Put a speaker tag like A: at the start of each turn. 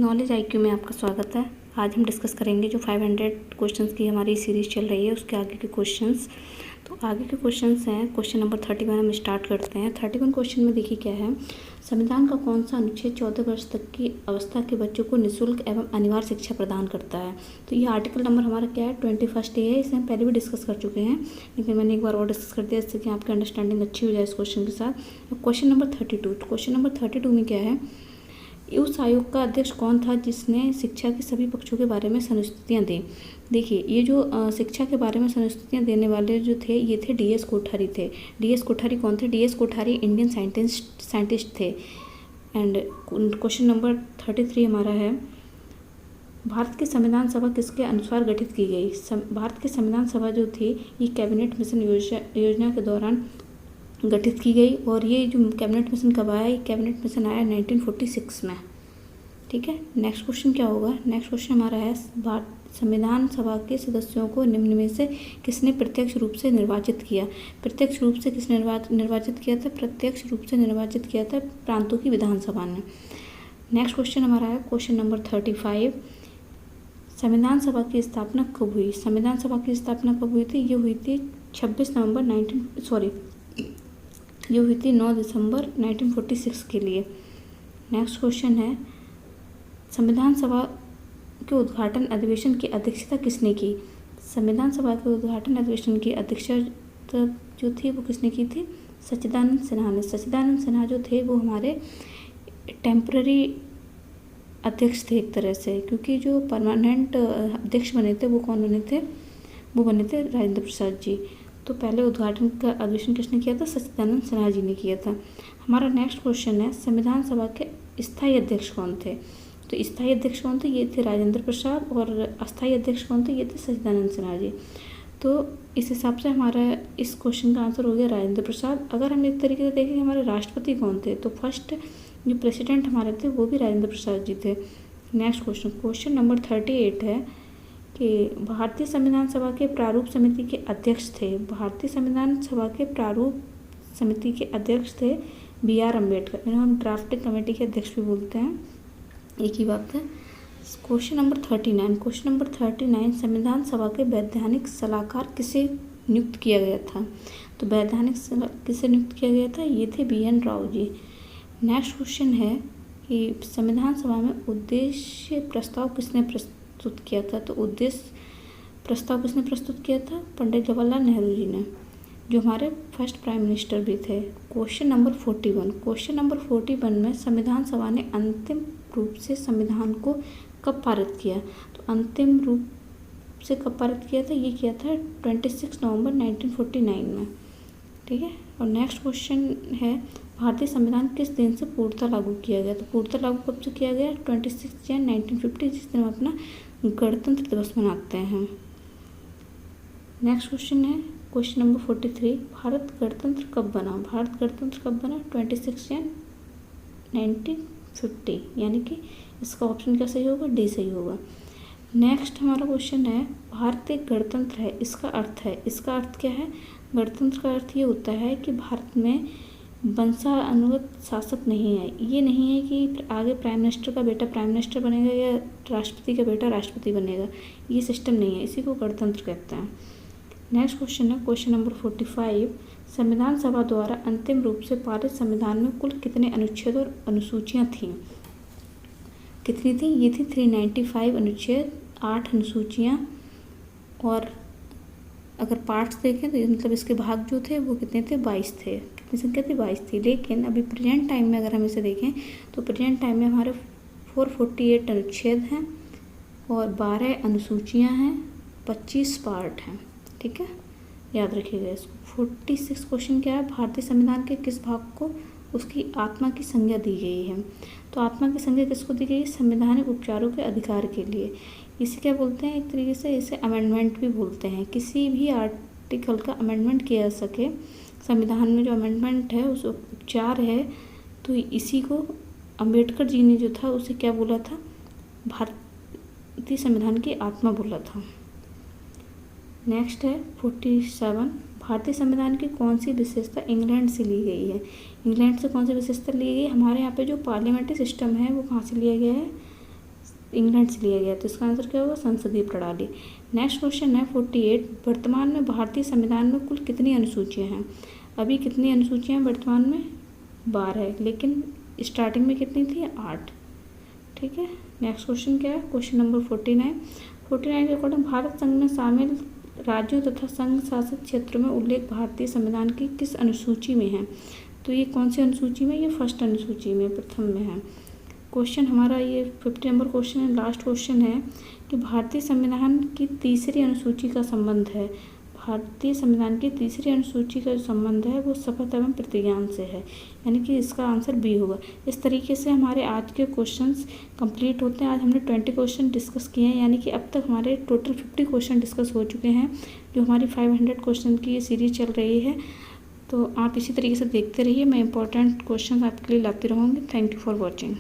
A: Knowledge IQ में आपका स्वागत है। आज हम डिस्कस करेंगे जो 500 क्वेश्चंस की हमारी सीरीज़ चल रही है उसके आगे के क्वेश्चंस। तो आगे के क्वेश्चंस हैं क्वेश्चन नंबर 31 हम स्टार्ट करते हैं। 31 क्वेश्चन में देखिए क्या है, संविधान का कौन सा अनुच्छेद 14 वर्ष तक की अवस्था के बच्चों को निःशुल्क एवं अनिवार्य शिक्षा प्रदान करता है। तो ये आर्टिकल नंबर हमारा क्या है, 21 है। इसे हम पहले भी डिस्कस कर चुके हैं, लेकिन मैंने एक बार और डिस्कस कर दिया जिससे कि आपकी अंडरस्टैंडिंग अच्छी हो जाए इस क्वेश्चन के साथ। क्वेश्चन नंबर 32, क्वेश्चन नंबर 32 में क्या है, उस आयोग का अध्यक्ष कौन था जिसने शिक्षा के सभी पक्षों के बारे में संस्तुतियाँ दी। देखिए ये जो शिक्षा के बारे में संस्तुतियाँ देने वाले जो थे ये थे DS कोठारी थे। DS कोठारी कौन थे? DS कोठारी इंडियन साइंटिस्ट थे। एंड क्वेश्चन नंबर 33 हमारा है, भारत की संविधान सभा किसके अनुसार गठित की गई। भारत की संविधान सभा जो थी ये कैबिनेट मिशन योजना के दौरान गठित की गई। और ये जो कैबिनेट मिशन कब आया, ये कैबिनेट मिशन आया 1946 में। ठीक है, नेक्स्ट क्वेश्चन क्या होगा? नेक्स्ट क्वेश्चन हमारा है, संविधान सभा के सदस्यों को निम्न में से किसने प्रत्यक्ष रूप से निर्वाचित किया। प्रत्यक्ष रूप से किसने निर्वाचित किया था? प्रत्यक्ष रूप से निर्वाचित किया था प्रांतों की विधानसभा ने। नेक्स्ट क्वेश्चन हमारा है क्वेश्चन नंबर 35, संविधान सभा की स्थापना कब हुई। संविधान सभा की स्थापना कब हुई थी? ये हुई थी 9 दिसंबर 1946 के लिए। नेक्स्ट क्वेश्चन है, संविधान सभा के उद्घाटन अधिवेशन की अध्यक्षता किसने की। संविधान सभा के उद्घाटन अधिवेशन की अध्यक्षता जो थी वो किसने की थी? सच्चिदानंद सिन्हा ने। सच्चिदानंद सिन्हा जो थे वो हमारे टेम्पररी अध्यक्ष थे एक तरह से, क्योंकि जो परमानेंट अध्यक्ष बने थे वो कौन बने थे? वो बने थे राजेंद्र प्रसाद जी। तो पहले उद्घाटन का अधिवेशन किसने किया था? सच्चिदानंद सिन्हा जी ने किया था। हमारा नेक्स्ट क्वेश्चन है, संविधान सभा के स्थायी अध्यक्ष कौन थे। तो स्थायी अध्यक्ष कौन थे? ये थे राजेंद्र प्रसाद। और अस्थायी अध्यक्ष कौन थे? ये थे सच्चिदानंद सिन्हा जी। तो इस हिसाब से हमारा इस क्वेश्चन का आंसर हो गया राजेंद्र प्रसाद। अगर हम एक तरीके से देखें हमारे राष्ट्रपति कौन थे, तो फर्स्ट जो प्रेसिडेंट हमारे थे वो भी राजेंद्र प्रसाद जी थे। नेक्स्ट क्वेश्चन, क्वेश्चन नंबर 38 है कि भारतीय संविधान सभा के प्रारूप समिति के अध्यक्ष थे। भारतीय संविधान सभा के प्रारूप समिति के अध्यक्ष थे BR अम्बेडकर। इन्हें हम ड्राफ्टिंग कमेटी के अध्यक्ष भी बोलते हैं, एक ही बात है। क्वेश्चन नंबर 39, क्वेश्चन नंबर 39, संविधान सभा के वैधानिक सलाहकार किसे नियुक्त किया गया था। तो वैधानिक किसे नियुक्त किया गया था? ये थे BN Rao ji. Next question है कि संविधान सभा में उद्देश्य प्रस्ताव किसने प्रस्तुत किया था। तो उद्देश्य प्रस्ताव किसने प्रस्तुत किया था? पंडित जवाहरलाल नेहरू जी ने, जो हमारे फर्स्ट प्राइम मिनिस्टर भी थे। क्वेश्चन नंबर 41, क्वेश्चन नंबर 41 में संविधान सभा ने अंतिम रूप से संविधान को कब पारित किया। तो अंतिम रूप से कब पारित किया था? ये किया था 26 नवंबर 1949 में। ठीक है, और नेक्स्ट क्वेश्चन है, भारतीय संविधान किस दिन से पूर्णतः लागू किया गया। तो पूर्णतः लागू कब से किया गया? 26 जनवरी 1950, जिस दिन हम अपना गणतंत्र दिवस मनाते हैं। नेक्स्ट क्वेश्चन है क्वेश्चन नंबर 43, भारत गणतंत्र कब बना। भारत गणतंत्र कब बना? 26 जनवरी 1950, यानी कि इसका ऑप्शन क्या सही होगा? D सही होगा। नेक्स्ट हमारा क्वेश्चन है, भारत एक गणतंत्र है, इसका अर्थ है। इसका अर्थ क्या है? गणतंत्र का अर्थ ये होता है कि भारत में वंशानुगत शासक नहीं है। ये नहीं है कि आगे प्राइम मिनिस्टर का बेटा प्राइम मिनिस्टर बनेगा या राष्ट्रपति का बेटा राष्ट्रपति बनेगा, ये सिस्टम नहीं है, इसी को गणतंत्र कहते हैं। नेक्स्ट क्वेश्चन है क्वेश्चन नंबर 45, संविधान सभा द्वारा अंतिम रूप से पारित संविधान में कुल कितने अनुच्छेद और अनुसूचियाँ थीं। कितनी थी? ये थी 395 अनुच्छेद, 8 अनुसूचियाँ, और अगर पार्ट्स देखें तो मतलब इसके भाग जो थे वो कितने थे? 22 थे। कितनी संख्या थी? 22 थी। लेकिन अभी प्रेजेंट टाइम में अगर हम इसे देखें तो प्रेजेंट टाइम में हमारे 448 अनुच्छेद हैं और 12 अनुसूचियाँ हैं, 25 पार्ट हैं। ठीक है, याद रखिएगा इसको। 46 क्वेश्चन क्या है, भारतीय संविधान के किस भाग को उसकी आत्मा की संज्ञा दी गई है। तो आत्मा की संज्ञा किसको दी गई है? संवैधानिक उपचारों के अधिकार के लिए। इसे क्या बोलते हैं? एक तरीके से इसे अमेंडमेंट भी बोलते हैं। किसी भी आर्टिकल का अमेंडमेंट किया जा सके, संविधान में जो अमेंडमेंट है उस उपचार है, तो इसी को अम्बेडकर जी ने जो था उसे क्या बोला था? भारतीय संविधान की आत्मा बोला था। नेक्स्ट है 47, भारतीय संविधान की कौन सी विशेषता इंग्लैंड से ली गई है। इंग्लैंड से कौन सी विशेषता ली गई? हमारे यहाँ पे जो पार्लियामेंट्री सिस्टम है वो कहाँ से लिया गया है? इंग्लैंड से लिया गया। तो इसका आंसर क्या होगा? संसदीय प्रणाली। नेक्स्ट क्वेश्चन है 48, वर्तमान में भारतीय संविधान में कुल कितनी अनुसूचियाँ हैं? अभी कितनी अनुसूचियाँ हैं वर्तमान में? 12, लेकिन स्टार्टिंग में कितनी थी? 8। ठीक है। नेक्स्ट क्वेश्चन क्या है? क्वेश्चन नंबर 49 के अकॉर्डिंग भारत संघ में शामिल राज्यों तथा संघ शासित क्षेत्रों में उल्लेख भारतीय संविधान की किस अनुसूची में है? तो ये कौन सी अनुसूची में? ये फर्स्ट अनुसूची में, प्रथम में है। क्वेश्चन हमारा ये 50 नंबर क्वेश्चन है, लास्ट क्वेश्चन है कि भारतीय संविधान की तीसरी अनुसूची का संबंध है। भारतीय संविधान की तीसरी अनुसूची का जो संबंध है वो शपथ एवं प्रतिज्ञान से है, यानी कि इसका आंसर बी होगा। इस तरीके से हमारे आज के क्वेश्चंस कंप्लीट होते हैं। आज हमने 20 क्वेश्चन डिस्कस किए हैं, यानी कि अब तक हमारे टोटल 50 क्वेश्चन डिस्कस हो चुके हैं, जो हमारी 500 क्वेश्चन की ये सीरीज चल रही है। तो आप इसी तरीके से देखते रहिए, मैं इंपॉर्टेंट क्वेश्चन आपके लिए लाती रहूँगी। Thank you for watching.